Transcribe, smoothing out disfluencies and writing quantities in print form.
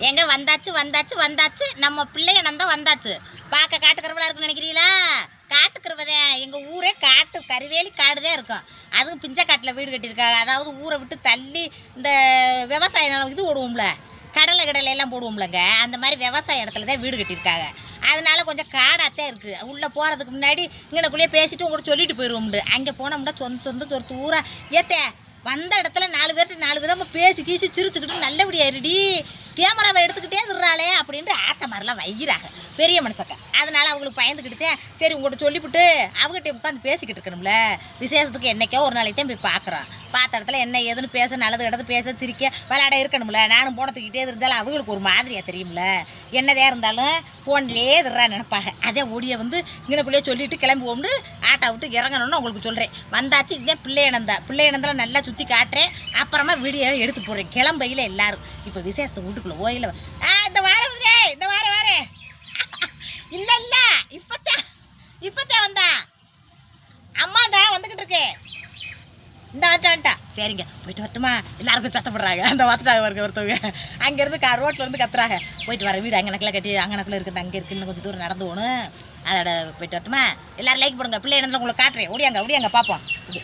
எங்க வந்தாச்சு வந்தாச்சு வந்தாச்சு நம்ம பிள்ளையனம் தான் வந்தாச்சு. பார்க்க காட்டுக்கருவலா இருக்குன்னு நினைக்கிறீங்களா? காட்டுக்கருவதே. எங்கள் ஊரே காட்டு கருவேலி காடு தான் இருக்கும். அதுவும் பிஞ்சக்காட்டில் வீடு கட்டியிருக்காங்க. அதாவது ஊரை விட்டு தள்ளி இந்த விவசாய நிலம் இது போடுவோம்ல, கடலை எல்லாம் போடுவோம்லங்க, அந்த மாதிரி விவசாய இடத்துல தான் வீடு கட்டியிருக்காங்க. அதனால கொஞ்சம் காடாகத்தான் இருக்குது. உள்ளே போகிறதுக்கு முன்னாடி இங்கனக்குள்ளேயே பேசிட்டு உங்களுக்கு சொல்லிட்டு போயிடுவோம்ண்டு. அங்கே போனோம்னா சொந்த ஒரு ஊரா ஏத்தே வந்த இடத்துல 4 பேர்ட்டு 4 விதமாக பேசி கீசி சிரிச்சுக்கிட்டு நல்லபடியா இருடி, கேமராவை எடுத்துக்கிட்டே இருறாளே அப்படின்ட்டு ஆட்ட மாதிரிலாம் வைக்கிறாங்க பெரிய மனுஷக்க. அதனால் அவங்களுக்கு பயந்துக்கிட்டுத்தேன் சரி உங்கள்கிட்ட சொல்லிவிட்டு அவங்ககிட்ட உட்காந்து பேசிக்கிட்டு இருக்கணும்ல. விசேஷத்துக்கு என்றைக்கோ ஒரு நாளைக்கு தான் போய் பார்க்குறோம். பார்த்த இடத்துல என்ன ஏதுன்னு பேச, நல்லது இடத்து பேச, சிரிக்க, விளையாட இருக்கணும்ல. நானும் போன தூக்கிட்டே இருந்தாலும் அவங்களுக்கு ஒரு மாதிரியாக தெரியும்ல. என்னதே இருந்தாலும் ஃபோன்லேயே இருறா நினைப்பாங்க. அதே ஓடியை வந்து இங்கனக்குள்ளேயே சொல்லிவிட்டு கிளம்புவோம்னு ஆட்டை விட்டு இறங்கணும்னு உங்களுக்கு சொல்கிறேன். வந்தாச்சு, இதுதான் பிள்ளையனந்தால் நல்லா சுற்றி காட்டுறேன். அப்புறமா வீடியோ எடுத்து போடுறேன் கிளம்பையில் எல்லாரும். இப்போ விசேஷத்தை வீட்டுக்குள்ளே ஓயில இந்த வாரம் இந்த வாரம் இல்லை இல்லை இப்பத்தான் வந்தா அம்மா தான் வந்துக்கிட்டு இருக்கு. இந்த வந்துட்டா சரிங்க போயிட்டு வரட்டுமா? எல்லாருக்கும் சத்தப்படுறாங்க. அந்த வந்துட்டாங்க வருங்க ஒருத்தவங்க அங்கேருந்து ரோட்டில் இருந்து கத்துறாங்க. போயிட்டு வர வீடு அங்கனக்குள்ள கட்டி அங்கனக்குள்ள இருக்குது, அங்கே இருக்குன்னு கொஞ்சம் தூரம் நடந்து போகணும். அதோட போயிட்டு வரட்டுமா? எல்லோரும் லைக் போடுங்க. பிள்ளை இடத்துல உங்களை காட்டுறேன். ஓடியாங்க பார்ப்போம். இது